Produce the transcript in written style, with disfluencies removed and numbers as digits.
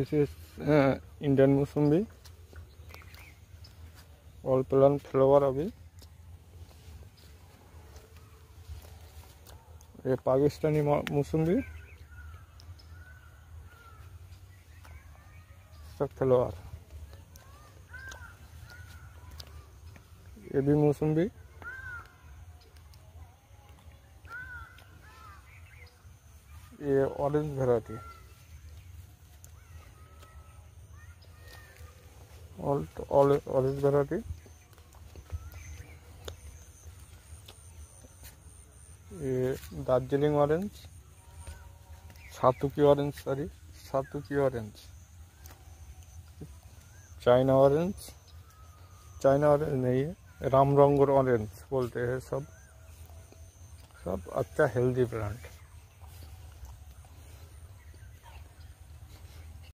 This is Indian Musumbi, all plant flower अभी। ये पाकिस्तानी मौसम्बी सब फ्लावर। ये भी मौसम्बी। ये ऑरेंज वैरायटी, ऑरेंज वैरायटी। ये दार्जिलिंग ऑरेंज, सातुकी ऑरेंज, सॉरी सातुकी orange, China orange, China orange नहीं है, रामरंगुर ऑरेंज बोलते हैं। सब अच्छा हेल्दी प्लांट।